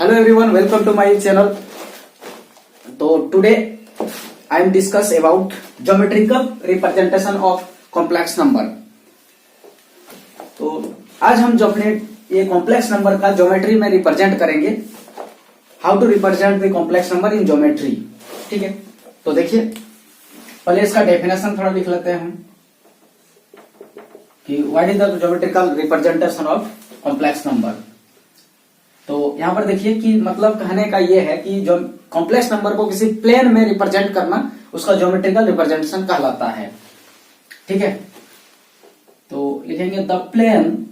Hello everyone, welcome to my channel. So today I am discuss about geometrical representation of complex number. तो आज हम जो अपने ये कॉम्प्लेक्स नंबर का ज्योमेट्री में रिप्रेजेंट करेंगे, how to represent the complex number in geometry. ठीक है, तो देखिए पहले इसका डेफिनेशन थोड़ा लिख लेते हैं हम कि what is the geometrical representation of complex number. तो यहां पर देखिए कि मतलब कहने का ये है कि जो कॉम्प्लेक्स नंबर को किसी प्लेन में रिप्रेजेंट करना उसका ज्योमेट्रिकल रिप्रेजेंटेशन कहलाता है। ठीक है, तो लिखेंगे the plane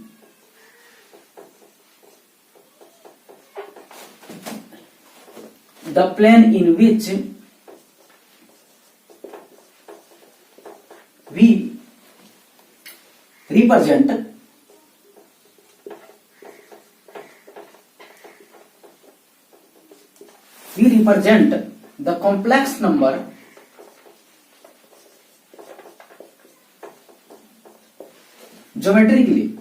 in which we represent the complex number geometrically.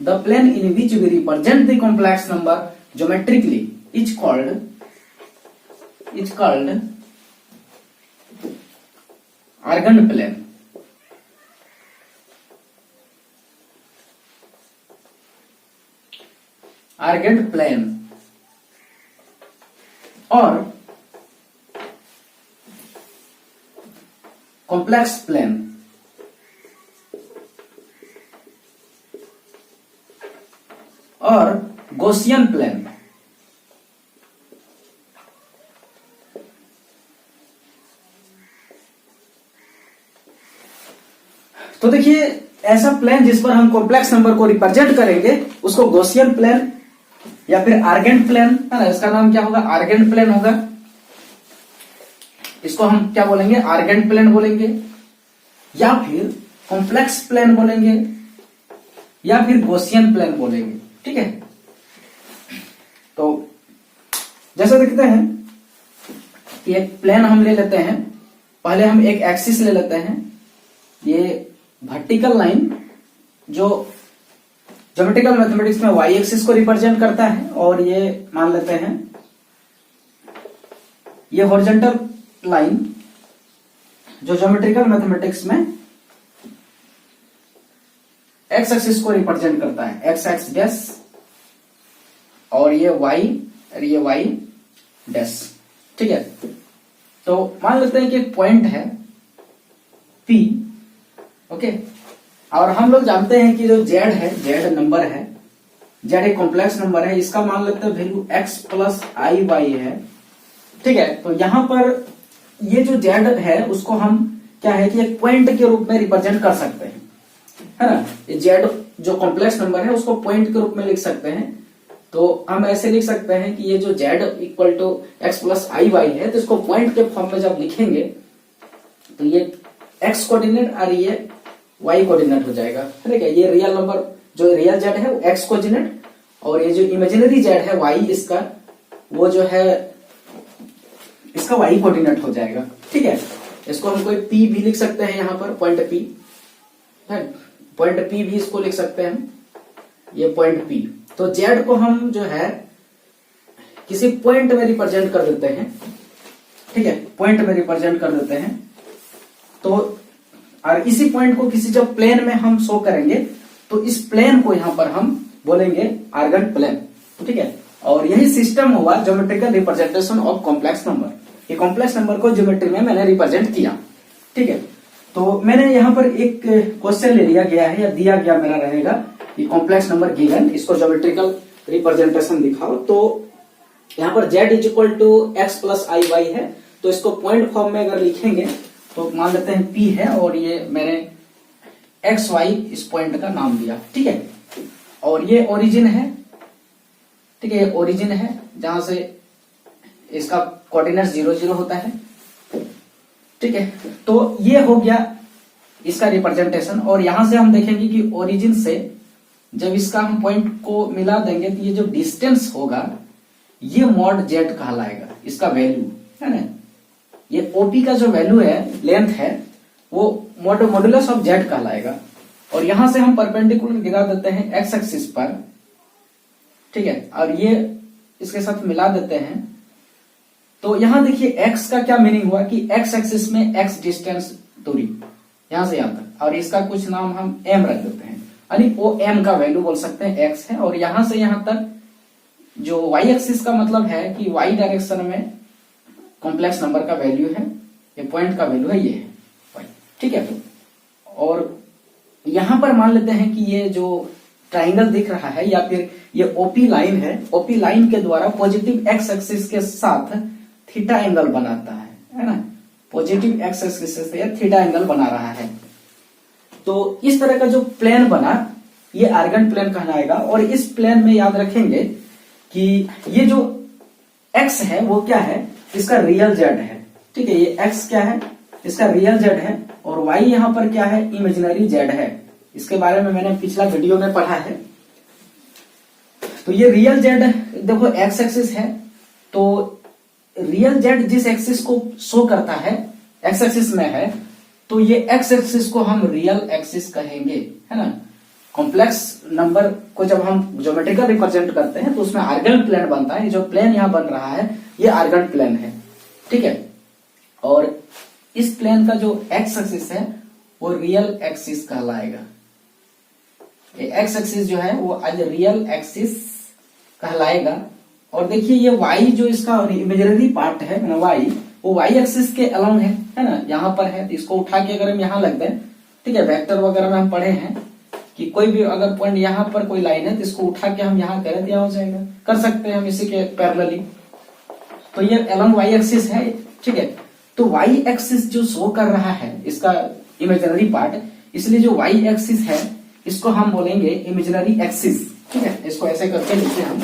The plane in which we represent the complex number geometrically is called Argand plane. Argand plane और complex plane और Gaussian plane। तो देखिए ऐसा प्लेन जिस पर हम complex number को represent करेंगे उसको गॉसियन प्लेन या फिर आर्गेंट प्लेन है ना, इसका नाम क्या होगा, आर्गेंट प्लेन होगा। इसको हम क्या बोलेंगे, आर्गेंट प्लेन बोलेंगे या फिर कॉम्प्लेक्स प्लेन बोलेंगे या फिर गॉसियन प्लेन बोलेंगे। ठीक है, तो जैसा देखते हैं कि एक प्लेन हम ले लेते हैं, पहले हम एक एक्सिस ले लेते हैं, ये वर्टिकल लाइन जो ज्योमेट्रिकल मैथमेटिक्स में वाई एक्सिस को रिप्रेजेंट करता है, और ये मान लेते हैं ये हॉरिजॉन्टल लाइन जो ज्योमेट्रिकल मैथमेटिक्स में एक्स एक्सिस को रिप्रेजेंट करता है, एक्स एक्स डैश, और ये वाई डैश। ठीक है, तो मान लेते हैं कि एक पॉइंट है P, ओके, और हम लोग जानते हैं कि जो जेड है, जेड नंबर है, जेड एक कॉम्प्लेक्स नंबर है, इसका मान लेते हैं value x plus I Y है। ठीक है, तो यहां पर ये जो जेड है उसको हम क्या है कि एक पॉइंट के रूप में रिप्रेजेंट कर सकते हैं, है ना। ये जेड जो कॉम्प्लेक्स नंबर है उसको पॉइंट के रूप में लिख सकते हैं। तो हम ऐसे लिख सकते हैं कि ये जो Z equal to X plus I Y है, तो इसको पॉइंट के फॉर्म में जब लिखेंगे तो ये एक्स कोऑर्डिनेट और ये वाई कोऑर्डिनेट हो जाएगा। ठीक है, ये रियल नंबर जो रियल जेड है वो एक्स कोऑर्डिनेट, और ये जो इमेजिनरी जेड है वाई, इसका वो जो है इसका वाई कोऑर्डिनेट हो जाएगा। ठीक है, इसको हम कोई पी भी लिख सकते हैं, यहाँ पर पॉइंट पी है, पॉइंट पी भी इसको लिख सकते हैं, ये पॉइंट पी। तो जेड को हम जो है किसी पॉइंट में रिप्रेजेंट कर देते हैं। ठीक है, पॉइंट में रिप्रेजेंट कर देते हैं, तो और इसी पॉइंट को किसी जब प्लेन में हम शो करेंगे तो इस प्लेन को यहां पर हम बोलेंगे आर्गेंट प्लेन। ठीक है, और यही सिस्टम हुआ geometrical representation of complex number. ये कॉम्प्लेक्स नंबर को ज्योमेट्री में मैंने रिप्रेजेंट किया। ठीक है, तो मैंने यहां पर एक क्वेश्चन ले लिया गया है या दिया गया मेरा रहेगा कि कॉम्प्लेक्स नंबर गिवन, इसको ज्योमेट्रिकल रिप्रेजेंटेशन दिखाओ। तो यहां पर z is equal to X plus I Y है, तो इसको पॉइंट फॉर्म में अगर लिखेंगे तो मान लेते हैं P है, और ये मैंने एक्स वाई इस पॉइंट का नाम दिया। ठीक है, और ये ओरिजिन है। ठीक है, ये ओरिजिन है जहां से इसका कोऑर्डिनेट 0 0 होता है। ठीक है, तो ये हो गया इसका रिप्रेजेंटेशन, और यहां से हम देखेंगे कि ओरिजिन से जब इसका हम पॉइंट को मिला देंगे तो ये जो डिस्टेंस होगा ये मॉड जेड कहलाएगा, इसका वैल्यू है ना। ये ओपी का जो वैल्यू है, लेंथ है, वो मॉडुलस ऑफ जेड कहलाएगा। और यहां से हम परपेंडिकुलर गिरा देते हैं एक्स एक्सिस पर, ठीक है, और ये इसके साथ मिला देते हैं। तो यहां देखिए एक्स का क्या मीनिंग हुआ कि एक्स एक्सिस में एक्स डिस्टेंस दूरी यहां से यहां तक, और इसका कुछ नाम हम एम रख देते हैं, यानी वो एम का वैल्यू बोल सकते हैं, एक्स है। और यहां से यहां तक जो वाई एक्सिस का मतलब है कि वाई डायरेक्शन में कॉम्प्लेक्स नंबर का वैल्यू है, ये पॉइंट का वैल्यू है, ये है वाई, ठीक है। और यहां पर मान लेते हैं कि ये जो ट्राइंगल दिख रहा है या फिर ये ओपी लाइन है, ओपी लाइन के द्वारा पॉजिटिव एक्स एक्सिस के साथ थीटा एंगल बनाता है ना, पॉजिटिव एक्स एक्सिस से थीटा एंगल बना रहा है। तो इस तरह का जो प्लेन बना ये आर्गन प्लेन कहलाएगा। और इस प्लेन में याद रखेंगे कि ये जो एक्स है वो क्या है, इसका रियल जेड है, ठीक है, ये एक्स क्या है, इसका रियल जेड है, और वाई यहां पर क्या है, इमेजिनरी जेड है। इसके बारे में मैंने पिछला वीडियो में पढ़ा है। तो ये रियल जेड देखो एक्स एक्सिस है, तो रियल जेड जिस एक्सिस को शो करता है एक्स एक्सिस में है, तो ये एक्स एक्सिस को हम रियल एक्सिस कहेंगे, है ना। कॉम्प्लेक्स नंबर को जब हम ज्योमेट्रिकल रिप्रेजेंट करते हैं तो उसमें आर्गन प्लेन बनता है। जो प्लेन यहां बन रहा है ये आर्गन प्लेन है, ठीक है। और इस प्लेन का जो एक्स एक्सिस है वो रियल एक्सिस कहलाएगा। ये एक्स एक्सिस जो है वो आज रियल एक्सिस कहलाएगा। और देखिए ये वाई जो इसका इमेजिनरी पार्ट है ना, वाई, वो वाई एक्सिस के अलोंग है ना, यहां पर है। तो इसको उठा के अगर हम यहां लग दें, ठीक है, वेक्टर वगैरह में हम पढ़े हैं कि कोई भी अगर पॉइंट यहां पर कोई लाइन है तो इसको उठा के हम यहां करें तो यहां हो जाएगा, कर सकते हैं हम इसी के पैरेलली। तो ये अलोंग वाई एक्सिस है, ठीक है। तो वाई एक्सिस जो शो कर रहा है इसका इमेजिनरी पार्ट, इसलिए जो वाई एक्सिस है इसको हम बोलेंगे इमेजिनरी एक्सिस, ठीक है। इसको ऐसे करके लिखते हैं हम।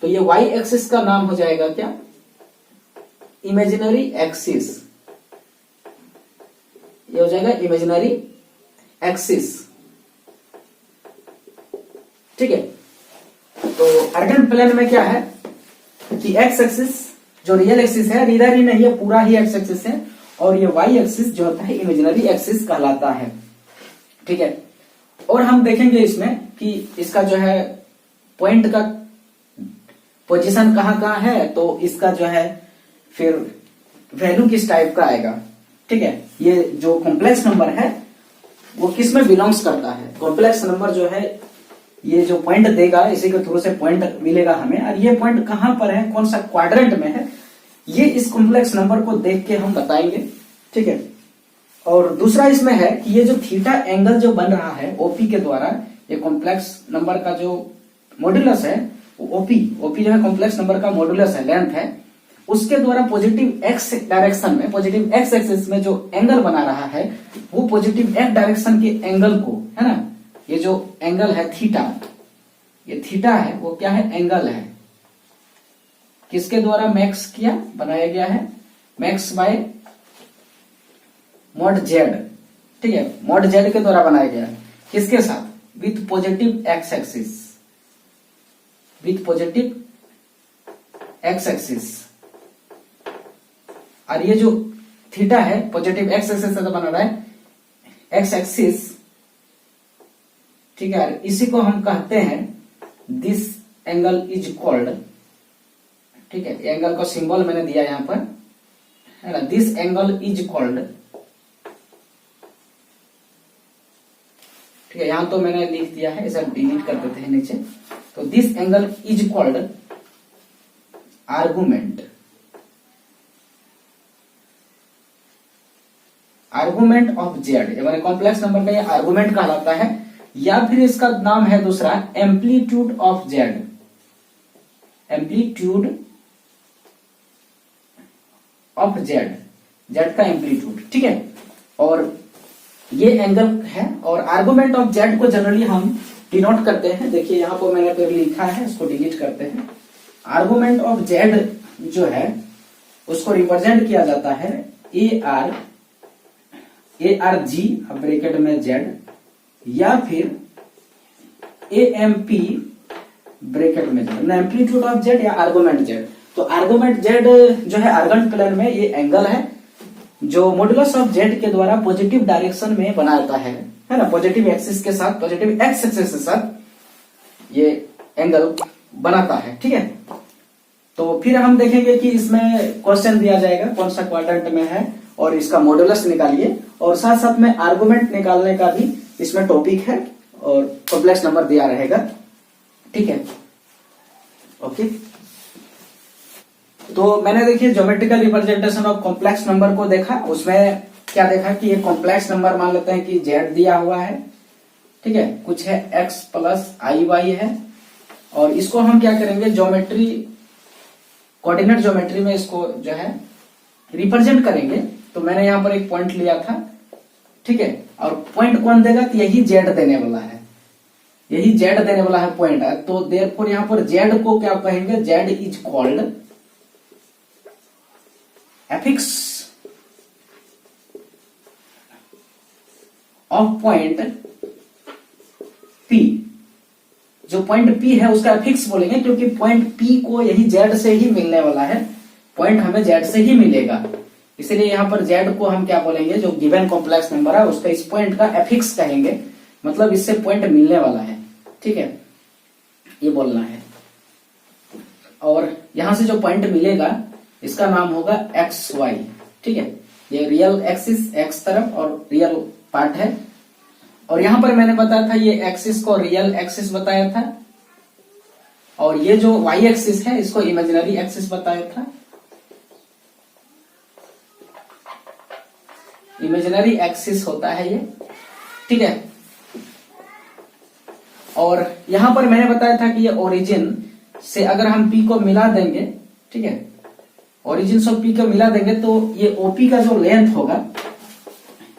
तो ये वाई एक्सिस का नाम हो जाएगा क्या, इमेजिनरी एक्सिस, ये हो जाएगा इमेजिनरी एक्सिस, ठीक है। तो आर्गन प्लेन में क्या है कि एक्स एक्सिस जो रियल एक्सिस है, इधर ही नहीं है, पूरा ही एक्स एक्सिस है, और ये वाई एक्सिस जो होता है इमेजिनरी एक्सिस कहलाता है, ठीक है। और हम देखेंगे इसमें कि इसका जो है पॉइंट का पोजीशन कहां कहां है, तो इसका जो है फिर वैल्यू किस टाइप का आएगा, ठीक है। ये जो कॉम्प्लेक्स नंबर है वो किस में बिलोंग्स करता है, कॉम्प्लेक्स नंबर जो है ये जो पॉइंट देगा इसी के थ्रू से पॉइंट मिलेगा हमें, और ये पॉइंट कहां पर है, कौन सा क्वाड्रेंट में है, ये इस कॉम्प्लेक्स नंबर को देख के हम बताएंगे, ठीक है। और दूसरा इसमें है कि ये जो थीटा एंगल जो बन रहा है ओपी के द्वारा, ये कॉम्प्लेक्स नंबर का जो मॉड्यूलस है ओपी जो है कॉम्प्लेक्स नंबर का मॉड्यूलस है, लेंथ है, उसके द्वारा पॉजिटिव एक्स डायरेक्शन में, पॉजिटिव एक्स एक्सिस में जो एंगल बना रहा है वो पॉजिटिव एक्स डायरेक्शन के एंगल को, है ना, ये जो एंगल है थीटा, ये थीटा है वो क्या है, एंगल है, किसके द्वारा मैक्स किया बनाया गया है, मैक्स बाय मॉड जेड, ठीक है, मॉड जेड के द्वारा बनाया गया है, किसके साथ, with positive x axis, with positive x axis. और ये जो थीटा है पॉजिटिव एक्स एक्सिस से बना रहा है, एक्स एक्सिस, ठीक है, इसी को हम कहते हैं दिस एंगल इज कॉल्ड, ठीक है, एंगल का सिंबल मैंने दिया यहां पर, है ना, दिस एंगल इज कॉल्ड, ठीक है, यहां तो मैंने लिख दिया है, इसे डिलीट कर देते हैं नीचे। तो this angle is called argument, argument of Z, मैंने कॉम्प्लेक्स नंबर का ये आर्गुमेंट कहलाता है, या फिर इसका नाम है दूसरा amplitude of Z, amplitude of Z, Z का एम्पलीट्यूड, ठीक है। और ये एंगल है, और आर्गुमेंट ऑफ जेड को जनरली हम डिनोट करते हैं, देखिए यहां पर मैंने फिर लिखा है, इसको डिलीट करते हैं। आर्गुमेंट ऑफ जेड जो है उसको रिप्रेजेंट किया जाता है ए आर जी ब्रैकेट में जेड, या फिर ए एम पी ब्रैकेट में जेड, एम्पलीट्यूड ऑफ जेड या आर्गुमेंट जेड। तो आर्गुमेंट जेड जो है आर्गन प्लेन में ये एंगल है, जो मॉडुलस ऑफ जेड के द्वारा पॉजिटिव डायरेक्शन में बनाता है ना, पॉजिटिव एक्सिस के साथ, पॉजिटिव एक्स एक्सिस के साथ ये एंगल बनाता है। ठीक है, तो फिर हम देखेंगे कि इसमें क्वेश्चन दिया जाएगा कौन सा क्वाड्रेंट में है और इसका मॉडुलस निकालिए, और साथ साथ में आर्गुमेंट निकालने का भी इसमें टॉपिक है और कॉम्प्लेक्स नंबर दिया रहेगा। ठीक है, ओके। तो मैंने देखिए geometrical representation of complex number को देखा, उसमें क्या देखा कि ये कॉम्प्लेक्स नंबर मान लेते हैं कि जेड दिया हुआ है। ठीक है, कुछ है एक्स प्लस आई वाई है, और इसको हम क्या करेंगे ज्योमेट्री, कोऑर्डिनेट ज्योमेट्री में इसको जो है रिप्रेजेंट करेंगे। तो मैंने यहां पर एक पॉइंट लिया था। ठीक है, और पॉइंट कौन देगा, तो यही जेड देने वाला है, यही जेड देने वाला है पॉइंट है। तो देयरफॉर यहां पर जेड को क्या कहेंगे, Z is called affix of point P. जो पॉइंट पी है उसका एफिक्स बोलेंगे, क्योंकि पॉइंट पी को यही जेड से ही मिलने वाला है, पॉइंट हमें जेड से ही मिलेगा, इसलिए यहां पर जेड को हम क्या बोलेंगे, जो गिवन कॉम्प्लेक्स नंबर है उसका इस पॉइंट का एफिक्स कहेंगे, मतलब इससे पॉइंट मिलने वाला है। ठीक है, ये बोलना है। और यहां से जो पॉइंट मिलेगा इसका नाम होगा एक्स वाई। ठीक है, ये रियल एक्सिस एक्स तरफ और रियल पार्ट है, और यहां पर मैंने बताया था ये एक्सिस को रियल एक्सिस बताया था, और ये जो वाई एक्सिस है इसको इमेजिनरी एक्सिस बताया था। इमेजिनरी एक्सिस होता है ये। ठीक है, और यहां पर मैंने बताया था कि ये ओरिजिन से अगर हम पी को मिला देंगे, ठीक है, ओरिजिन से पी को मिला देंगे तो ये ओपी का जो लेंथ होगा,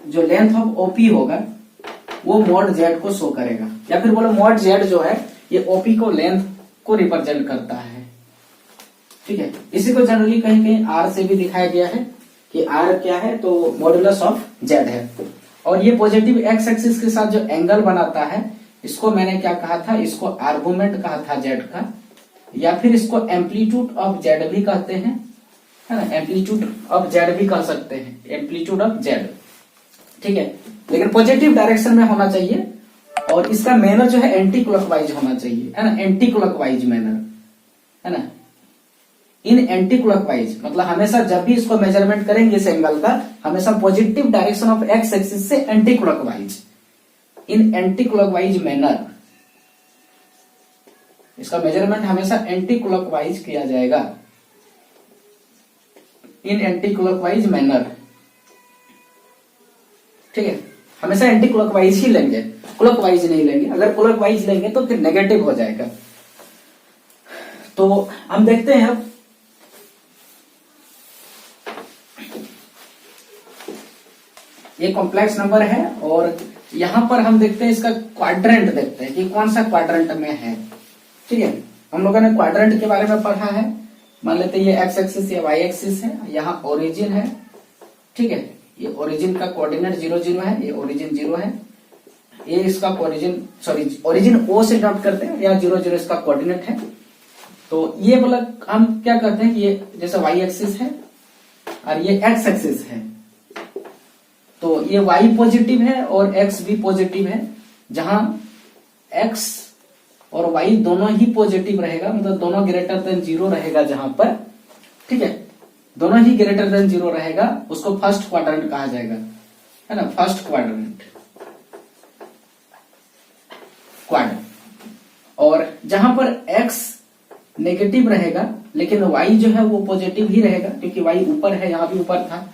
जो लेंथ ऑफ ओपी होगा वो मॉड जेड को शो करेगा, या फिर बोलो मॉड जेड जो है ये ओपी को लेंथ को रिप्रेजेंट करता है। ठीक है, इसी को जनरली कहीं कहीं आर से भी दिखाया गया है कि आर क्या है, तो मॉडुलस ऑफ जेड है। और ये पॉजिटिव एक्स एक्सिस के साथ जो एंगल बनाता है इसको मैंने क्या कहा था, इसको आर्गुमेंट कहा था जेड का, या फिर इसको एम्पलीट्यूड ऑफ जेड भी कहते हैं, है ना, एम्पलीट्यूड ऑफ जेड भी कह सकते हैं, एम्पलीट्यूड ऑफ जेड। ठीक है, लेकिन पॉजिटिव डायरेक्शन में होना चाहिए, और इसका मैनर जो है एंटी क्लॉकवाइज होना चाहिए, है ना, एंटी क्लॉकवाइज मैनर, है ना, इन एंटी क्लॉकवाइज, मतलब हमेशा जब भी इसको मेजरमेंट करेंगे इस एंगल का, हमेशा positive direction of x axis से एंटी क्लॉकवाइज, इन एंटी क्लॉकवाइज मैनर, इसका मेजरमेंट हमेशा एंटी क्लॉकवाइज किया जाएगा, इन एंटी क्लॉकवाइज मैनर। ठीक है, हमेशा एंटी क्लॉकवाइज ही लेंगे, क्लॉकवाइज नहीं लेंगे, अगर क्लॉकवाइज लेंगे तो फिर नेगेटिव हो जाएगा। तो हम देखते हैं अब ये कॉम्प्लेक्स नंबर है, और यहां पर हम देखते हैं इसका क्वाड्रेंट, देखते हैं कि कौन सा क्वाड्रेंट में है। ठीक है, हम लोगों ने क्वाड्रेंट के बारे में पढ़ा है, मान लेते हैं ये एक्स एक्सिस या वाई एक्सिस है, यहाँ ओरिजिन है। ठीक है, ये ओरिजिन का कोऑर्डिनेट 0 0 है, ये ओरिजिन 0 है, ये इसका ओरिजिन, सॉरी ओरिजिन ओ से नोट करते हैं, या 0 0 इसका कोऑर्डिनेट है। तो ये बोला हम क्या करते हैं कि ये जैसे वाई एक्सिस है और ये एक्स एक्सिस है, तो ये y पॉजिटिव है और x भी पॉजिटिव है, जहां x और y दोनों ही पॉजिटिव रहेगा, मतलब दोनों ग्रेटर देन 0 रहेगा जहां पर। ठीक है, दोनों ही ग्रेटर देन 0 रहेगा, उसको फर्स्ट क्वाड्रेंट कहा जाएगा, है ना, फर्स्ट क्वाड्रेंट, क्वाड। और जहां पर x नेगेटिव रहेगा लेकिन y जो है वो पॉजिटिव ही रहेगा, क्योंकि y ऊपर है, यहाँ भी ऊपर था,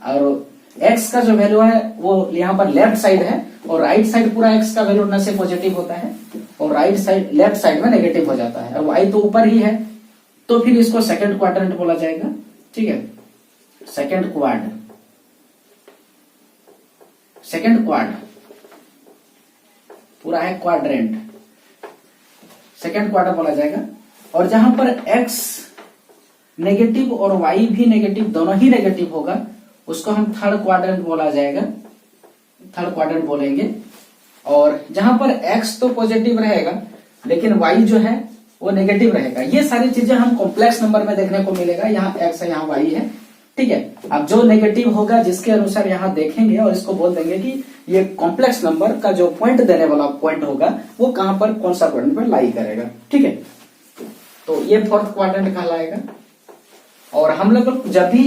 और x का जो वैल्यू है वो यहाँ पर लेफ्ट साइड है, और राइट साइड पूरा x का वैल्यू न से पॉजिटिव होता है, और राइट साइड लेफ्ट साइड में नेगेटिव हो जाता है, और y तो ऊपर ही है, तो फिर इसको सेकंड क्वाड्रेंट बोला जाएगा। ठीक है, सेकंड क्वाड, सेकंड क्वाड पूरा है क्वाड्रेंट, सेकंड क्वाड्रेंट बोला जाएगा। और जहां पर x नेगेटिव और y भी नेगेटिव, दोनों ही नेगेटिव होगा, उसको हम थर्ड क्वाड्रेंट बोला जाएगा, थर्ड क्वाड्रेंट बोलेंगे। और जहां पर x तो पॉजिटिव रहेगा लेकिन y जो है वो नेगेटिव रहेगा। ये सारी चीजें हम कॉम्प्लेक्स नंबर में देखने को मिलेगा, यहाँ x है यहाँ y है, ठीक है। अब जो नेगेटिव होगा जिसके अनुसार यहाँ देखेंगे और इसको बोल देंगे कि ये कॉम्प्लेक्स नंबर का जो पॉइंट देने वाला पॉइंट होगा वो कहां पर, कौन सा पॉइंट पर लाई करेगा, ठीक है। तो ये फोर्थ क्वाड्रेंट कहलाएगा। और हम लोग जब भी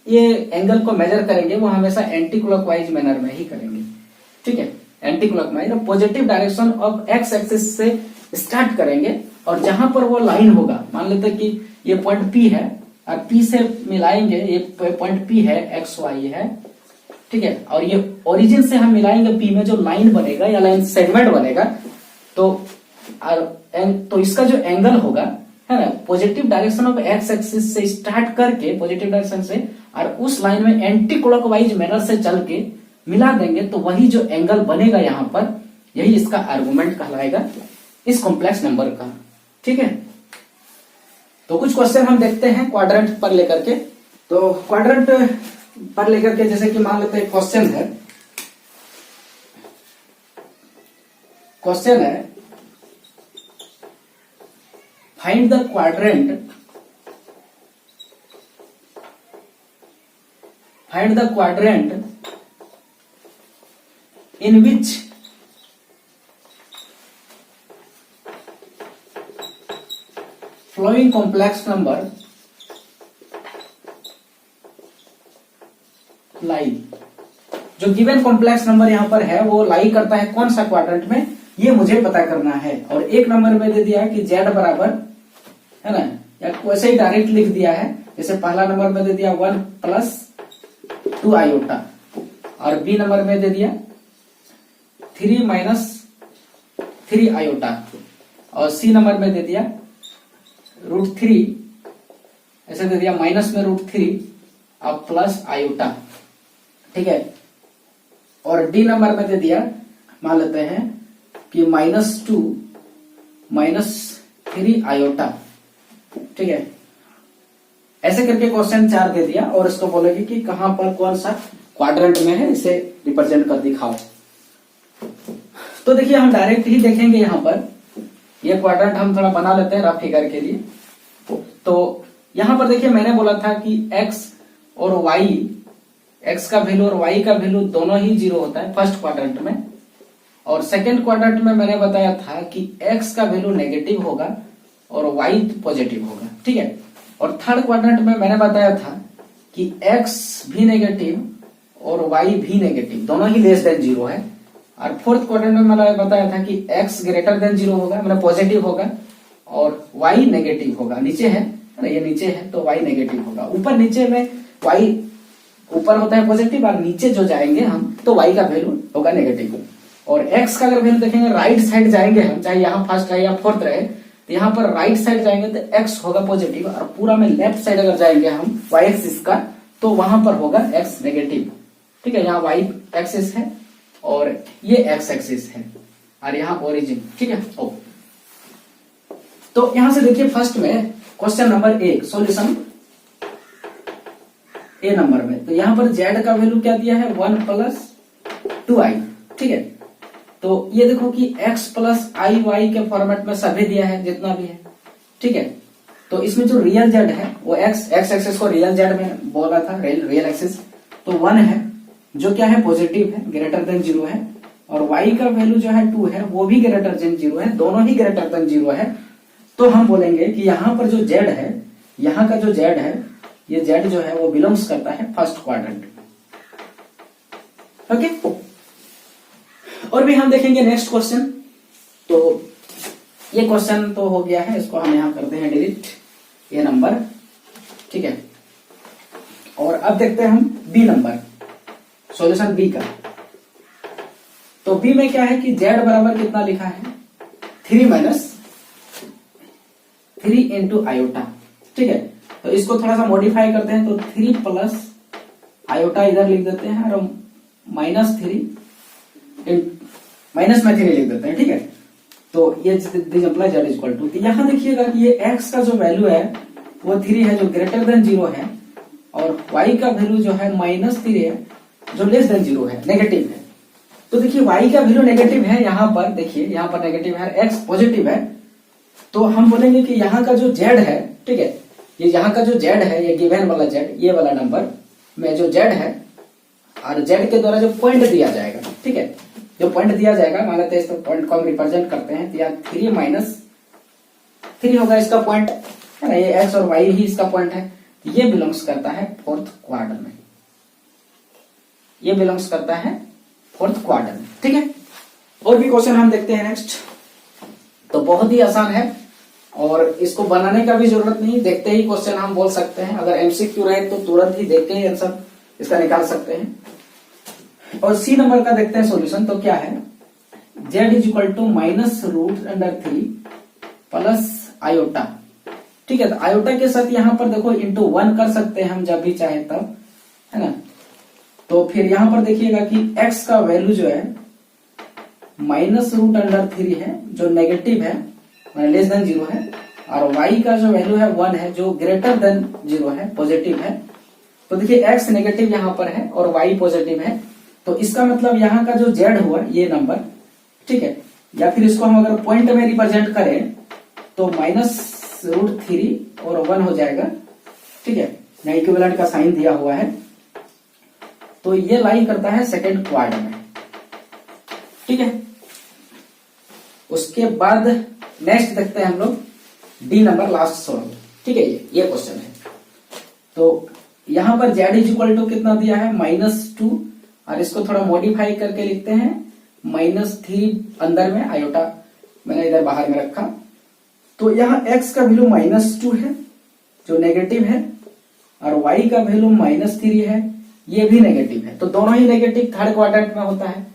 ये एंगल को मेजर करेंगे वो हमेशा एंटी क्लॉकवाइज मैनर में ही करेंगे, ठीक है। Anti clockwise positive direction of x axis से स्टार्ट करेंगे और जहां पर वो लाइन होगा, मान लेते हैं कि ये पॉइंट पी है और पी से मिलाएंगे, ये पॉइंट पी है, एक्स वाई है, ठीक है। और ये ओरिजिन से हम मिलाएंगे पी में जो लाइन बनेगा या लाइन सेगमेंट बनेगा, तो इसका जो एंगल होगा है ना, positive direction of x axis से स्टार्ट करके पॉजिटिव डायरेक्शन से और उस लाइन में एंटी क्लॉकवाइज मैनर से चल के मिला देंगे, तो वही जो एंगल बनेगा यहाँ पर, यही इसका आर्गुमेंट कहलाएगा इस कॉम्प्लेक्स नंबर का, ठीक है। तो कुछ क्वेश्चन हम देखते हैं क्वाड्रेंट पर लेकर के। तो क्वाड्रेंट पर लेकर के जैसे कि मान लेते हैं क्वेश्चन है find the quadrant in which flowing complex number लाई, जो गिवन कॉम्प्लेक्स नंबर यहाँ पर है वो लाई करता है कौन सा क्वाड्रेंट में, ये मुझे पता करना है। और एक नंबर में दे दिया है कि z बराबर है ना, या वैसे ही डायरेक्ट लिख दिया है, जैसे पहला नंबर में दे दिया 1 + 2 आयोटा, और बी नंबर में दे दिया 3 - 3 आयोटा, और सी नंबर में दे दिया √3, ऐसे दे दिया माइनस में √3 और प्लस आयोटा, ठीक है। और डी नंबर में दे दिया, मान लेते हैं कि -2 - 3 आयोटा, ठीक है। ऐसे करके क्वेश्चन 4 दे दिया और इसको बोलेगी कि कहां पर कौन सा क्वाड्रेंट में है, इसे रिप्रेजेंट कर दिखाओ। तो देखिए हम डायरेक्ट ही देखेंगे, यहाँ पर ये क्वाड्रेंट हम थोड़ा बना लेते हैं रफ फिगर के लिए। तो यहाँ पर देखिए मैंने बोला था कि x और y, x का वैल्यू और y का वैल्यू दोनों ही 0 होता है फर्स्ट क्वाड्रेंट में, और सेकेंड क्वाड्रेंट में मैंने बताया था कि x का वैल्यू नेगेटिव होगा और y पॉजिटिव होगा, ठीक है। और थर्ड क्वाड्रेंट में मैंने बताया था कि x भी नेगेटिव और y भी नेगेटिव, दोनों ही लेस देन 0 है। और फोर्थ क्वाड्रेंट में मैंने बताया था कि x ग्रेटर देन 0 होगा, मतलब पॉजिटिव होगा, और y नेगेटिव होगा। नीचे है ना, ये नीचे है तो y नेगेटिव होगा। ऊपर नीचे में y ऊपर होता है पॉजिटिव और नीचे जो जाएंगे हम तो y का वैल्यू होगा नेगेटिव। और x का अगर वैल्यू देखेंगे राइट साइड जाएंगे हम, चाहे यहाँ फर्स्ट रहे या फोर्थ रहे, तो यहाँ पर राइट साइड जाएंगे तो x होगा पॉजिटिव, और पूरा में लेफ्ट साइड अगर जाएंगे हम y एक्सिस का तो वहां पर होगा x नेगेटिव, ठीक है। यहाँ y एक्सिस है और ये x एक्सिस है और यहाँ ओरिजिन, ठीक है। तो यहां से देखिए फर्स्ट में क्वेश्चन नंबर 1 सॉल्यूशन ए नंबर में, तो यहाँ पर z का वैल्यू क्या दिया है 1 + 2i, ठीक है। तो ये देखो कि x + iy के फॉर्मेट में सभी दिया है जितना भी है, ठीक है। तो इसमें जो रियल z है वो x एक्सिस को रियल z में बोला था, रियल एक्सिस, तो 1 है जो क्या है पॉजिटिव है, ग्रेटर देन 0 है, और y का वैल्यू जो है 2 है वो भी ग्रेटर देन 0 है, दोनों ही ग्रेटर देन 0 है। तो हम बोलेंगे कि यहाँ पर जो z है, यहाँ का जो z है, ये z जो है वो बिलोंग्स करता है फर्स्ट क्वाड्रेंट, ओके। और भी हम देखेंगे नेक्स्ट क्वेश्चन। तो ये क्वेश्चन तो हो गया है, इसको हम यहाँ करते हैं डिलीट, ये नंबर, ठीक है। और अब देखते हैं हम बी नंबर, सॉल्यूशन बी का। तो बी में क्या है कि z बराबर कितना लिखा है 3 - 3 × आयोटा, ठीक है। तो इसको थोड़ा सा मॉडिफाई करते हैं, तो 3 + आयोटा इधर लिख देते हैं और माइनस में 3 लिख देते हैं, ठीक है। तो ये अप्लाई z इक्वल टू, यहां देखिएगा कि ये x का जो वैल्यू है वो 3 है जो ग्रेटर देन 0 है, और y का वैल्यू जो है -3 है जो लेस देन 0 है, नेगेटिव है। तो देखिए y का वैल्यू नेगेटिव है, यहाँ पर देखिए यहाँ पर नेगेटिव है, x पॉजिटिव है। तो हम बोलेंगे कि यहाँ का जो z है, ठीक है, ये यहाँ का जो जेड है, ये गिवन वाला जेड, ये वाला नंबर में जो जेड है और जेड के द्वारा जो पॉइंट दिया जाएगा, ठीक है, जो पॉइंट दिया जाएगा, मान लेते हैं इस पॉइंट को हम रिप्रेजेंट करते हैं, तो यहाँ 3 - 3 होगा इसका पॉइंट, है ना, ये एक्स और वाई ही इसका पॉइंट है। तो ये बिलोंग्स करता है फोर्थ क्वाड्रेंट में, ये बिलोंग्स करता है फोर्थ क्वाड्रेंट में, ठीक है। और भी क्वेश्चन हम देखते हैं नेक्स्ट। तो बहुत ही आसान है और इसको बनाने का भी जरूरत नहीं, देखते ही क्वेश्चन हम बोल सकते हैं। अगर एमसीक्यू रहे तो तुरंत ही देख के ही आंसर इसका निकाल सकते हैं। और सी नंबर का देखते हैं सॉल्यूशन। तो क्या है, z -√3 प्लस आयोटा, ठीक है। तो आयोटा के साथ यहाँ पर देखो *1 कर सकते हैं हम जब भी चाहे तब, है ना। तो फिर यहाँ पर देखिएगा कि x का वैल्यू जो है -√3 है, जो नेगेटिव है, लेस देन 0 है, और y का जो वैल्यू है 1 है, जो ग्रेटर देन 0 है, पॉजिटिव है। तो देखिए x नेगेटिव यहाँ पर है और y पॉजिटिव है, तो इसका मतलब यहाँ का जो z हुआ ये नंबर, ठीक है, या फिर इसको हम अगर पॉइंट में रिप्रेजेंट करें तो -√3 और 1 हो जाएगा, ठीक है, यहाँ इक्विवेलेंट का साइन दिया हुआ है। तो ये लाई करता है सेकंड क्वाड्रेंट में, ठीक है। उसके बाद नेक्स्ट देखते हैं हम लोग डी नंबर, लास्ट सॉल्व, ठीक है, ये क्वेश्चन है। तो यहां पर z कितना दिया है -2, और इसको थोड़ा मॉडिफाई करके लिखते हैं -3 अंदर में, आयोटा मैंने इधर बाहर में रखा। तो यहाँ x का वैल्यू -2 है जो नेगेटिव है, और y का वैल्यू -3 है, ये भी नेगेटिव है। तो दोनों ही नेगेटिव थर्ड क्वाड्रेंट में होता है,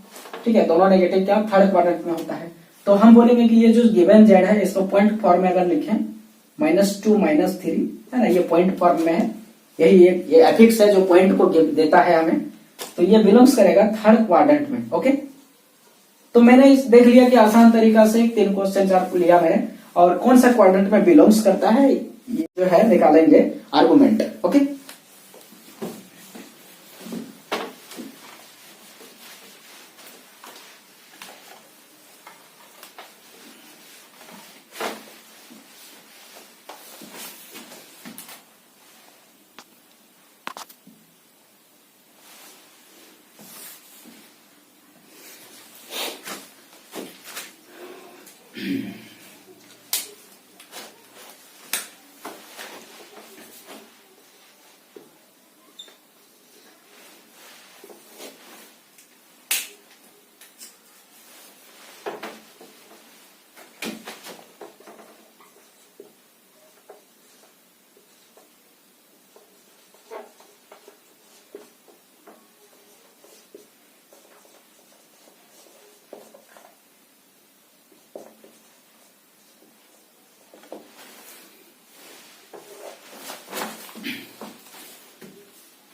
ठीक है, दोनों नेगेटिव क्या थर्ड क्वाड्रेंट में होता है। तो हम बोलेंगे कि ये जो गिवन z है इसको पॉइंट फॉर्म में अगर लिखें -2 -3, है ना, ये पॉइंट फॉर्म में है, यही ये एफिक्स है जो पॉइंट को देता है हमें। तो ये बिलोंग्स करेगा थर्ड क्वाड्रेंट में, ओके। तो मैंने इस देख लिया कि आसान तरीका से 3 क्वेश्चन 4 लिया मैंने, और कौन सा क्वाड्रेंट में बिलोंग्स करता है ये जो है निकालेंगे आर्गुमेंट, ओके।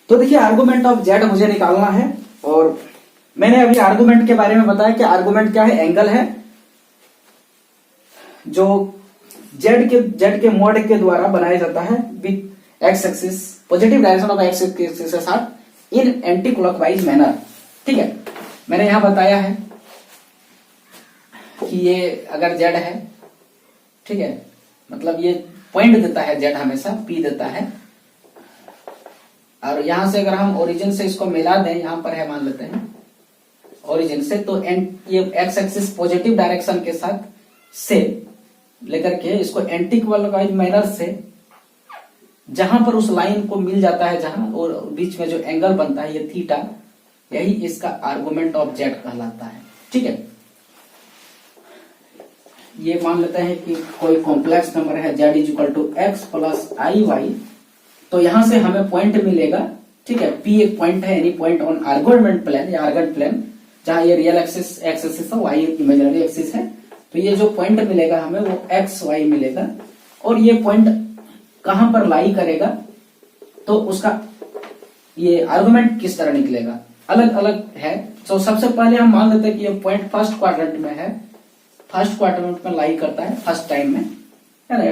तो देखिए आर्गुमेंट ऑफ जेड मुझे निकालना है, और मैंने अभी आर्गुमेंट के बारे में बताया कि आर्गुमेंट क्या है, एंगल है जो जेड के मोड के द्वारा बनाया जाता है with x axis, positive direction of x axis के साथ इन एंटी क्लॉकवाइज मैनर, ठीक है। मैंने यहां बताया है कि ये अगर जेड है, ठीक है, मतलब ये पॉइंट देता है, जेड हमेशा पी देता है, और यहां से अगर हम ओरिजिन से इसको मिला दें, यहां पर है मान लेते हैं ओरिजिन से, तो ये एक्स एक्सिस पॉजिटिव डायरेक्शन के साथ से लेकर के इसको एंटी क्लॉकवाइज मैनर से जहां पर उस लाइन को मिल जाता है, जहां और बीच में जो एंगल बनता है ये थीटा, यही इसका आर्गुमेंट ऑफ जेड कहलाता है, ठीक है। ये मान लेते हैं कि कोई कॉम्प्लेक्स नंबर है z = x + iy, तो यहां से हमें पॉइंट मिलेगा, ठीक है। p एक पॉइंट है, यानी पॉइंट ऑन आर्गुमेंट प्लेन या आर्गन प्लेन, जहां ये रियल एक्सिस एक्स एक्सिस है, y इमेजिनरी एक्सिस है। तो ये जो पॉइंट मिलेगा हमें वो एक्स वाई मिलेगा, और ये पॉइंट कहां पर लाई करेगा, तो उसका ये आर्गुमेंट किस तरह निकलेगा अलग अलग है। तो सबसे पहले हम मान लेते हैं कि ये पॉइंट फर्स्ट क्वाड्रेंट में है, फर्स्ट क्वाड्रेंट में लाई करता है फर्स्ट टाइम में, है ना,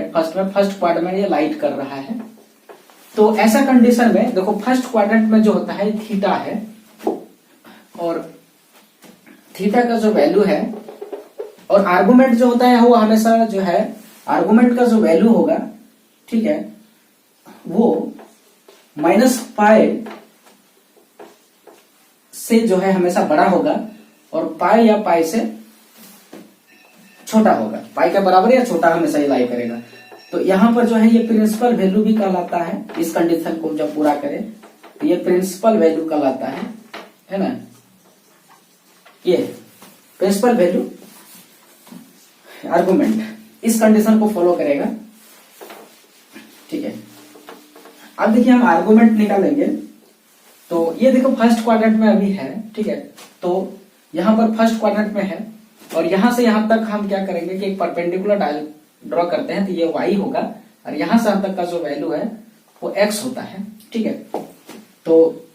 फर्स्ट क्वाड्रेंट में ये लाइट कर रहा है। तो ऐसा कंडीशन में देखो फर्स्ट क्वाड्रेंट में जो होता है थीटा है, और थीटा का जो वैल्यू है, और आर्गुमेंट जो होता है वो हमेशा जो है आर्गुमेंट का जो वैल्यू होगा, ठीक है, वो माइनस पाई से जो है हमेशा बड़ा होगा और पाई या पाई से छोटा होगा। पाई के बराबर या छोटा हमेशा ही लाई करेगा। तो यहां पर जो है ये प्रिंसिपल वैल्यू भी कहलाता है। इस कंडीशन को जब पूरा करें तो ये प्रिंसिपल वैल्यू कहलाता है ना। ये प्रिंसिपल वैल्यू आर्गुमेंट इस कंडीशन को फॉलो करेगा। ठीक है, अब देखिए हम आर्गुमेंट निकालेंगे। तो ये देखो फर्स्ट क्वाड्रेंट में अभी है। ठीक है, तो यहां पर फर्स्ट क्वाड्रेंट में है और यहां से यहां तक हम क्या करेंगे कि एक परपेंडिकुलर ड्रॉ करते हैं। तो ये y होगा और यहां से यहां तक का जो वैल्यू है वो x होता है। ठीक है, तो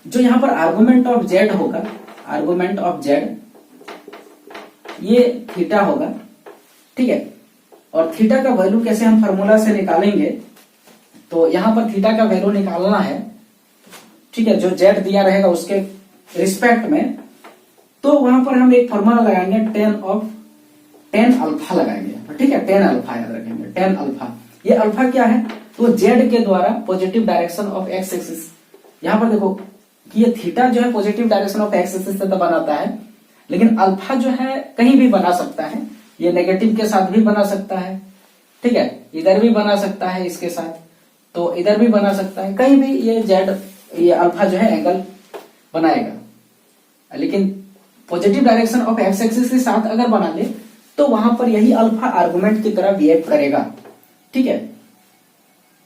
जो यहां पर आर्गुमेंट ऑफ z होगा, आर्गुमेंट ऑफ z ये थीटा होगा। ठीक है, और थीटा का वैल्यू कैसे हम फार्मूला से निकालेंगे, तो यहां पर थीटा का वैल्यू निकालना है। ठीक है, जो z दिया रहेगा उसके रिस्पेक्ट में, तो वहां पर हम एक फॉर्मूला लगाएंगे टेन अल्फा लगाएंगे। ठीक है, टेन अल्फा याद रखेंगे, टेन अल्फा। ये अल्फा क्या है, तो z के द्वारा positive direction of x axis. यहां पर देखो कि ये थीटा जो है positive direction of x axis से तो बनाता है, लेकिन अल्फा जो है कहीं भी बना सकता है। ये नेगेटिव के साथ भी बना सकता है। ठीक है, इधर भी बना सकता है इसके साथ, तो इधर भी बना सकता है, कहीं भी ये अल्फा जो है एंगल बनाएगा। लेकिन positive direction of x axis के साथ अगर बना ले तो वहां पर यही अल्फा आर्गुमेंट की तरह बिहेव करेगा। ठीक है,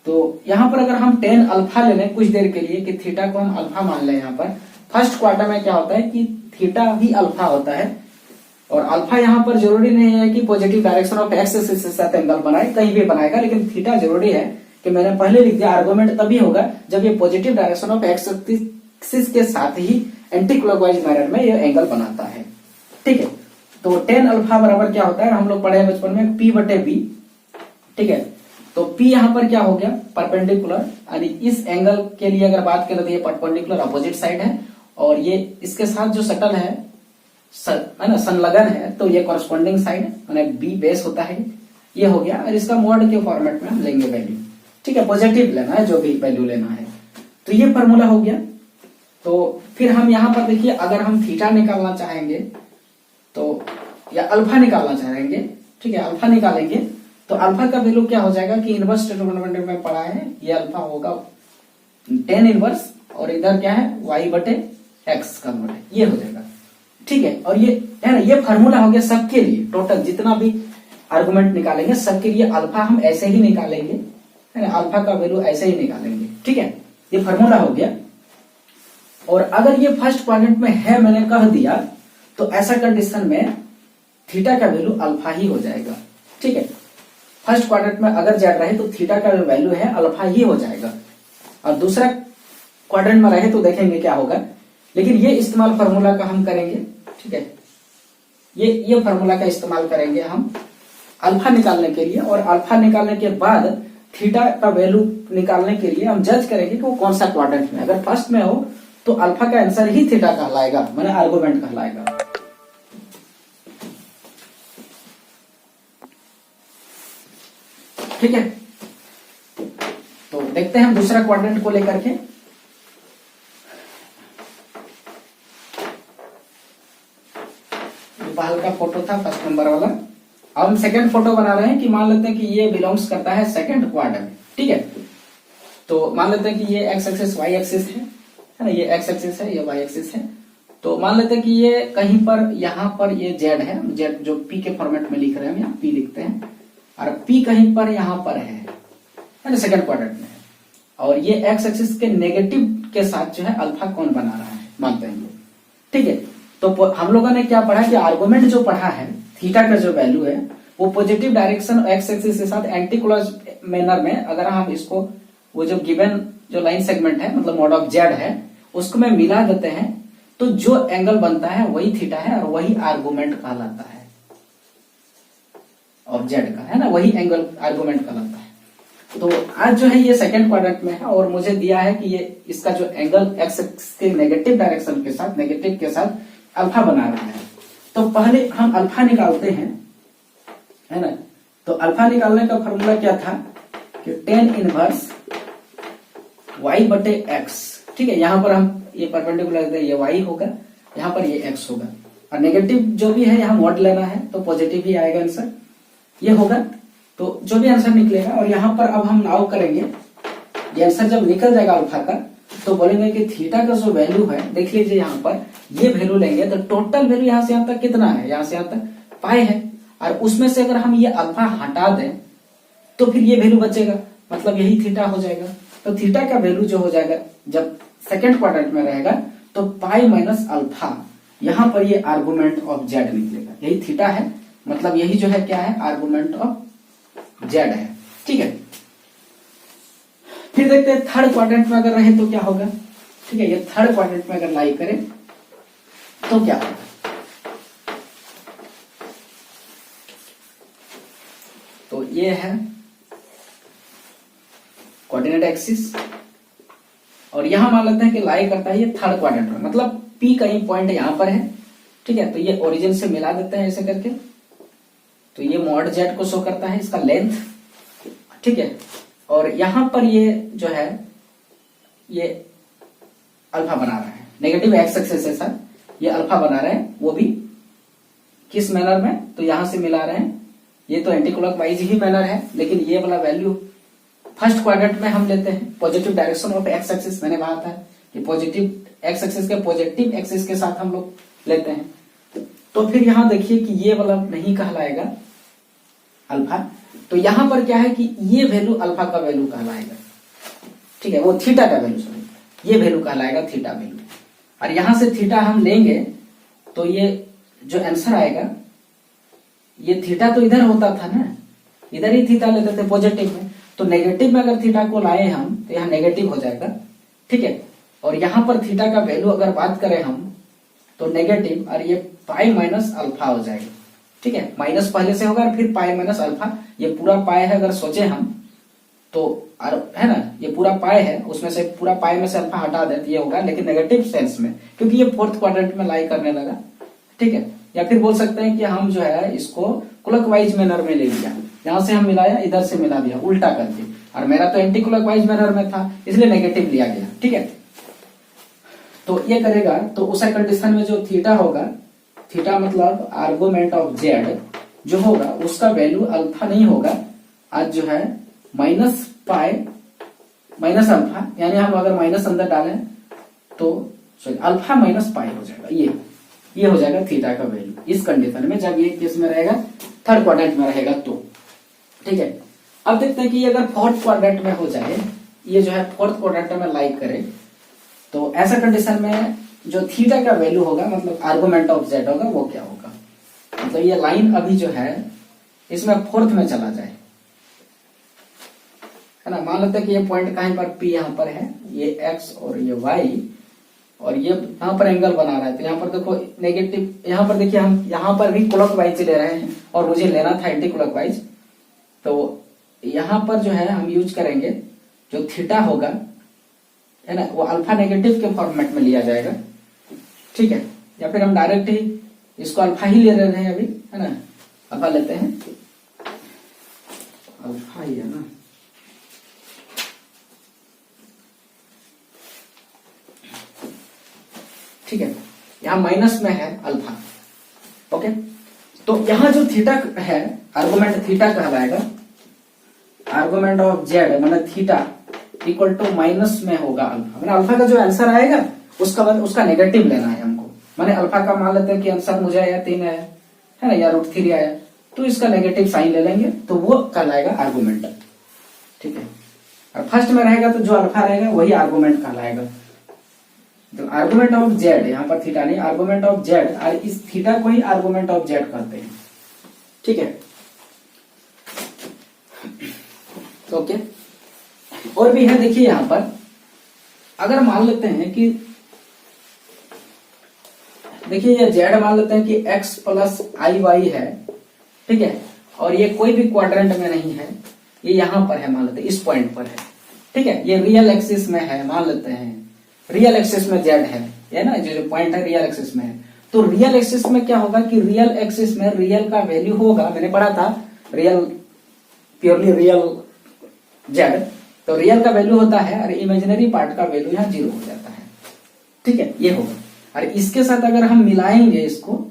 तो यहां पर अगर हम टेन अल्फा ले लें कुछ देर के लिए कि थीटा को हम अल्फा मान लें। यहां पर फर्स्ट क्वार्टर में क्या होता है कि थीटा भी अल्फा होता है और अल्फा यहां पर जरूरी नहीं है कि positive direction of x axis के साथ एंगल बनाए, कहीं भी बनाएगा, लेकिन थीटा जरूरी है कि मैंने पहले लिख दिया आर्गुमेंट तभी होगा जब ये positive direction of x axis के साथ ही एंटी क्लॉकवाइज मैनर में ये एंगल बनाता है। ठीक है, तो टेन अल्फा बराबर क्या होता है, हम लोग पढ़े बचपन में P बटे B। ठीक है, तो P यहां पर क्या हो गया, परपेंडिकुलर, यानी इस एंगल के लिए अगर बात करें तो ये परपेंडिकुलर अपोजिट साइड है और ये इसके साथ जो सटल है ना, संलग्न है, तो ये कॉरस्पॉन्डिंग साइड माने B बेस होता है। ये हो गया और इसका मॉड के फॉर्मेट में हम लेंगे वैल्यू। ठीक है, पॉजिटिव लेना है, जो भी वैल्यू लेना है। तो ये फॉर्मूला हो गया। तो फिर हम यहां पर देखिए अगर हम थीटा निकालना चाहेंगे तो या अल्फा निकालना चाहेंगे। ठीक है, अल्फा निकालेंगे तो अल्फा का वैल्यू क्या हो जाएगा कि इनवर्स ट्रिग्नोमेट्री में पढ़ा है, ये अल्फा होगा टेन इनवर्स और इधर क्या है y बटे एक्स कन्वर्ट, ये हो जाएगा। ठीक है, और ये है ना, ये फार्मूला हो गया सबके लिए। टोटल जितना भी आर्गुमेंट निकालेंगे सबके लिए अल्फा हम ऐसे ही निकालेंगे, है ना, अल्फा का वैल्यू ऐसे ही निकालेंगे। ठीक है, ये फार्मूला हो गया। और अगर ये फर्स्ट क्वाड्रेंट में है मैंने कह दिया, तो ऐसा कंडीशन में थीटा का वैल्यू अल्फा ही हो जाएगा। ठीक है, फर्स्ट क्वाड्रेंट में अगर जेड रहे तो थीटा का वैल्यू है अल्फा ही हो जाएगा। और दूसरा क्वाड्रेंट में रहे तो देखेंगे क्या होगा, लेकिन ये इस्तेमाल फार्मूला का हम करेंगे। ठीक है, ये फार्मूला का इस्तेमाल करेंगे हम अल्फा निकालने के लिए, और अल्फा निकालने के बाद थीटा का वैल्यू निकालने के लिए हम जज करेंगे कि वो कौन सा क्वाड्रेंट में। अगर फर्स्ट में हो तो अल्फा का आंसर ही थीटा कहलाएगा, माने आर्गुमेंट कहलाएगा। ठीक है, तो देखते हैं हम दूसरा क्वाड्रेंट को लेकर के। पहल का फोटो था फर्स्ट नंबर वाला। अब हम सेकंड फोटो बना रहे हैं कि मान लेते हैं कि ये बिलोंग्स करता है सेकंड क्वाड्रेंट। ठीक है, तो मान लेते हैं कि ये एक्स एक्सिस वाई एक्सिस है ना, ये एक्स एक्सिस है, ये वाई एक्सिस है। तो मान लेते हैं कि ये कहीं पर यहाँ पर ये जेड है, जेड जो पी के फॉर्मेट में लिख रहे हैं हम, यहाँ पी लिखते हैं, और पी कहीं पर यहाँ पर है ना, सेकंड क्वाड्रेंट में है। और ये एक्स एक्सिस के नेगेटिव के साथ जो है अल्फा कौन बना रहा है मानते हैं। ठीक है, तो हम लोगों ने क्या पढ़ा कि आर्गुमेंट जो पढ़ा है थीटा का जो वैल्यू है वो पॉजिटिव डायरेक्शन एक्स एक्सिस के साथ एंटी क्लॉकवाइज मैनर में, अगर हम इसको वो जो गिवन जो लाइन सेगमेंट है मतलब मॉड ऑफ जेड है उसको में मिला देते हैं, तो जो एंगल बनता है वही थीटा है और वही आर्गुमेंट कहलाता है। और जेड का है ना, वही एंगल आर्गुमेंट कहलाता है। तो आज जो है ये सेकंड क्वाड्रेंट में है और मुझे दिया है कि ये इसका जो एंगल एक्स के नेगेटिव डायरेक्शन के साथ, नेगेटिव के साथ अल्फा बना रहा है। तो पहले हम अल्फा निकालते हैं, है ना। तो अल्फा निकालने का फॉर्मूला क्या था कि टेन इनवर्स y बटे x, ठीक है। यहां पर हम ये परपेंडिकुलर ये y होगा, यहां पर ये x होगा, और नेगेटिव जो भी है यहाँ मॉड लेना है तो पॉजिटिव ही आएगा आंसर, ये होगा। तो जो भी आंसर निकलेगा, और यहाँ पर अब हम नाउ करेंगे, ये आंसर जब निकल जाएगा अल्फा का तो बोलेंगे कि थीटा का जो वैल्यू है, देख लीजिए यहाँ पर ये वैल्यू लेंगे तो टोटल वैल्यू यहाँ से यहाँ तक कितना है, यहाँ से यहाँ तक पाई है, और उसमें से अगर हम ये अल्फा हटा दें तो फिर ये वैल्यू बचेगा, मतलब यही थीटा हो जाएगा। तो थीटा का वैल्यू जो हो जाएगा जब सेकेंड क्वाड्रेंट में रहेगा तो पाई माइनस अल्फा, यहां पर ये आर्गुमेंट ऑफ जेड निकलेगा, यही थीटा है, मतलब यही जो है क्या है, आर्गुमेंट ऑफ जेड है, ठीक है। फिर देखते हैं थर्ड क्वाड्रेंट में अगर रहे तो क्या होगा, ठीक है। ये थर्ड क्वाड्रेंट में अगर लाई करें तो क्या होगा, तो ये है कोऑर्डिनेट एक्सिस, और यहां मान लेते हैं कि लाई करता है ये थर्ड क्वाड्रेंट में, मतलब पी का ही पॉइंट यहां पर है, ठीक है। तो ये ओरिजिन से मिला देते हैं ऐसे करके, तो ये मॉड जेड को शो करता है, इसका लेंथ, ठीक है। और यहां पर ये जो है ये अल्फा बना रहा है, नेगेटिव एक्स एक्सिस है सर, ये अल्फा बना रहे हैं, वो भी किस मैनर में, तो यहां से मिला रहे हैं, ये तो एंटी क्लॉकवाइज ही मैनर है, लेकिन ये वाला वैल्यू फर्स्ट क्वाड्रेंट में हम लेते हैं, positive direction of x axis, मैंने कहा था कि पॉजिटिव एक्स एक्सिस के पॉजिटिव एक्सिस के साथ हम लोग लेते हैं। तो फिर यहां देखिए कि ये वाला नहीं कहलाएगा अल्फा, तो यहां पर क्या है कि ये वैल्यू अल्फा का वैल्यू कहलाएगा, ठीक है, वो थीटा का वैल्यू, सॉरी ये वैल्यू कहलाएगा थीटा वैल्यू, और यहां से थीटा हम लेंगे तो ये जो आंसर आएगा, ये थीटा तो इधर होता था ना, इधर ही थीटा लेते थे पॉजिटिव में, तो नेगेटिव में अगर थीटा को लाए हम तो यहाँ नेगेटिव हो जाएगा, ठीक है। और यहां पर थीटा का वैल्यू अगर बात करें हम तो नेगेटिव, और ये पाई माइनस अल्फा हो जाएगा, ठीक है, माइनस पहले से होगा और फिर पाई माइनस अल्फा, ये पूरा पाई है अगर सोचे हम तो, है ना, ये पूरा पाई है, उसमें से पूरा पाई में से अल्फा हटा दे तो ये होगा, लेकिन नेगेटिव सेंस में, क्योंकि ये फोर्थ क्वाड्रेंट में लाई करने लगा, ठीक है। या फिर बोल सकते हैं कि हम जो है इसको क्लॉकवाइज मैनर में ले लिया, यहां से हम मिलाया, इधर से मिला दिया उल्टा करके, और मेरा तो एंटी क्लॉकवाइज मैनर में था इसलिए नेगेटिव लिया गया, ठीक है। तो ये करेगा तो उस कंडीशन में जो थीटा होगा, थीटा मतलब आर्गुमेंट ऑफ जेड जो होगा उसका वैल्यू अल्फा नहीं होगा, आज जो है माइनस पाई माइनस अल्फा, यानी हम अगर माइनस अंदर डालें तो सॉरी अल्फा माइनस पाई हो जाएगा, ये हो जाएगा थीटा का वैल्यू इस कंडीशन में, जब ये केस में रहेगा थर्ड क्वाड्रेंट में रहेगा तो, ठीक है। अब देखते हैं कि ये अगर फोर्थ क्वाड्रेंट में हो जाए, ये जो है फोर्थ क्वाड्रेंट में लाइक करे, तो ऐसा कंडीशन में जो थीटा का वैल्यू होगा, मतलब आर्गुमेंट ऑफ जेड होगा, वो क्या होगा, मतलब ये लाइन अभी जो है इसमें फोर्थ में चला जाए, है ना। मान लेते हैं कि ये पॉइंट कहीं पर पी यहाँ पर है, ये एक्स और ये वाई, और ये यहाँ पर एंगल बना रहा है, तो यहाँ पर देखो नेगेटिव, यहाँ पर देखिए हम यहाँ पर भी क्लॉकवाइज ले रहे हैं और मुझे लेना था एंटी क्लॉकवाइज, तो यहाँ पर जो है हम यूज करेंगे जो थीटा होगा, है ना, वो अल्फा नेगेटिव के फॉर्मेट में लिया जाएगा, ठीक है। या फिर हम डायरेक्ट ही इसको अल्फा ही ले रहे हैं अभी, है ना, अल्फा लेते हैं, अल्फा ही है ना, ठीक है, यहां माइनस में है अल्फा, ओके। तो यहां जो थीटा है, आर्गुमेंट थीटा कहलाएगा, आर्गुमेंट ऑफ जेड माने थीटा इक्वल टू माइनस में होगा अल्फा, माने अल्फा का जो आंसर आएगा उसका नेगेटिव लेना है हमको, माने अल्फा का मान लेते हैं कि आंसर मुझे आया 3 आया, है ना, या √3 आया, तो इसका नेगेटिव साइन ले लेंगे तो वो कहलाएगा आर्गुमेंट, ठीक है। और फर्स्ट में रहेगा तो जो अल्फा रहेगा वही आर्गुमेंट कहलाएगा, तो आर्गुमेंट ऑफ जेड, यहाँ पर थीटा नहीं, आर्गुमेंट ऑफ जेड, और इस थीटा को ही आर्गुमेंट ऑफ जेड कहते हैं, ठीक है, ओके। और भी है, देखिए यहां पर अगर मान लेते हैं कि, देखिए ये जेड मान लेते हैं कि x प्लस आई वाई है, ठीक है, और ये कोई भी क्वाड्रेंट में नहीं है, ये यहां पर है, मान लेते हैं इस पॉइंट पर है, ठीक है, ये रियल एक्सिस में है, मान लेते हैं रियल एक्सिस में जेड है ना, जो पॉइंट है रियल एक्सिस में है, तो रियल एक्सिस में क्या होगा कि रियल एक्सिस में रियल का वैल्यू होगा, मैंने पढ़ा था रियल, प्योरली रियल जेड, तो रियल का वैल्यू होता है और इमेजिनरी पार्ट का वैल्यू यहाँ 0 हो जाता है। ठीक है, ये होगा। और इसके साथ अगर हम मिलाएंगे इसको,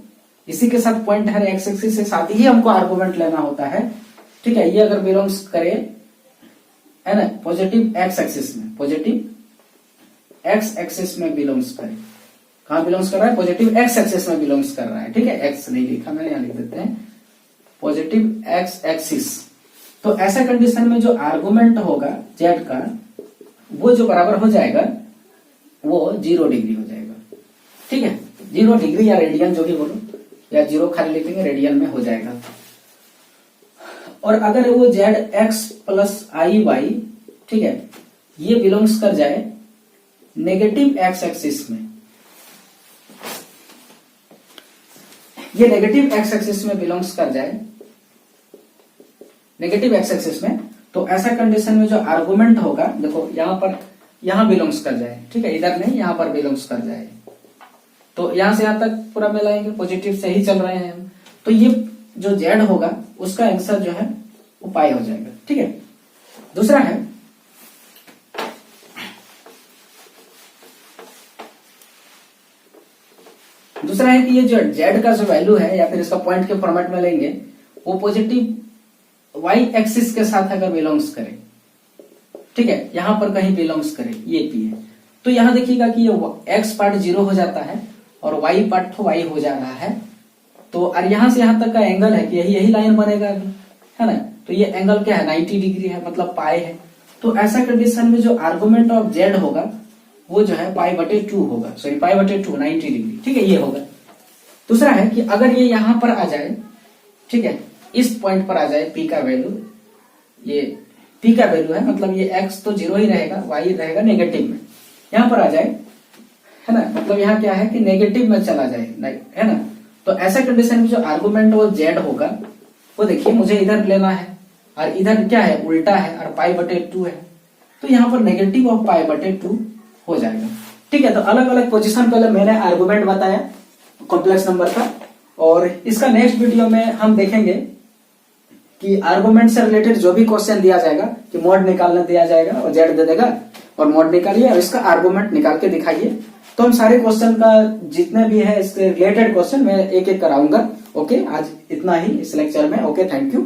इसी के साथ पॉइंट है एक्स एक्सिस के साथ ही हमको आर्गुमेंट लेना होता है। ठीक है, ये अगर बिलोंग्स करे है ना पॉजिटिव एक्स एक्सिस में, पॉजिटिव एक्स एक्सिस में बिलोंग्स करे, कहां बिलोंग्स कर रहा है? पॉजिटिव एक्स एक्सिस में बिलोंग्स कर रहा है। ठीक है, एक्स नहीं लिखा मैंने, यहां लिख देते हैं पॉजिटिव एक्स एक्सिस। तो ऐसा कंडीशन में जो आर्गुमेंट होगा जेड का, वो जो बराबर हो जाएगा वो 0 डिग्री हो जाएगा। ठीक है, 0 डिग्री या रेडियन जो भी बोलो, या 0 खाली लिखेंगे रेडियन में हो जाएगा। और अगर वो Z x plus I Y, ठीक है, ये बिलोंग्स कर जाए नेगेटिव एक्स एक्सिस में, ये नेगेटिव एक्स एक्सिस में बिलोंग्स कर जाए, नेगेटिव एक्स एक्सिस में, तो ऐसा कंडीशन में जो आर्गुमेंट होगा, देखो यहां पर, यहां बिलोंग्स कर जाए। ठीक है, इधर नहीं, यहां पर बिलोंग्स कर जाए, तो यहां से यहां तक पूरा मिलाएंगे, पॉजिटिव से ही चल रहे हैं हम, तो ये जो जेड होगा उसका आंसर जो है वो पाई हो जाएगा। ठीक है, दूसरा है कि ये जो जेड का जो वैल्यू है, या फिर इसका पॉइंट के फॉर्मेट में लेंगे, वो पॉजिटिव वाई एक्सिस के साथ अगर बिलोंग्स करे, ठीक है, यहां पर कहीं बिलोंग्स करे, ये पी है, तो यहां देखिएगा कि ये एक्स पार्ट 0 हो जाता है और वाई पार्ट तो वाई हो जा रहा है। तो और यहां से यहां तक का एंगल है कि यही लाइन बनेगा अभी, है ना, तो ये एंगल क्या है? 90 डिग्री है, मतलब पाई है। तो ऐसा कंडीशन में जो आर्गुमेंट ऑफ जेड होगा वो जो है पाई/2 होगा, सॉरी पाई/2 90 डिग्री। ठीक है, ये होगा। दूसरा है कि अगर ये यहां पर आ जाए, ठीक है, इस पॉइंट पर आ जाए, पी का वैल्यू, ये पी का वैल्यू है, मतलब ये एक्स तो 0 ही रहेगा, वाई रहेगा नेगेटिव में, यहां पर आ जाए, है ना, मतलब यहाँ क्या है कि नेगेटिव में चला जाए, है ना, तो ऐसा कंडीशन में जो आर्गुमेंट वो जेड होगा, वो देखिए मुझे इधर लेना है और इधर क्या है? उल्टा है, और पाई/2 है, तो यहाँ पर नेगेटिव ऑफ पाई/2 हो जाएगा। ठीक है, तो अलग अलग पोजीशन पहले मैंने आर्गुमेंट बताया कॉम्प्लेक्स नंबर का, और इसका नेक्स्ट वीडियो में हम देखेंगे कि आर्गुमेंट से रिलेटेड जो भी क्वेश्चन दिया जाएगा, कि मोड निकालने दिया जाएगा और जेड दे देगा और मोड निकालिए और इसका आर्गुमेंट निकाल के दिखाइए। तो हम सारे क्वेश्चन का जितने भी है इसके रिलेटेड क्वेश्चन मैं एक एक कराऊंगा। ओके, आज इतना ही इस लेक्चर में। Okay, thank you.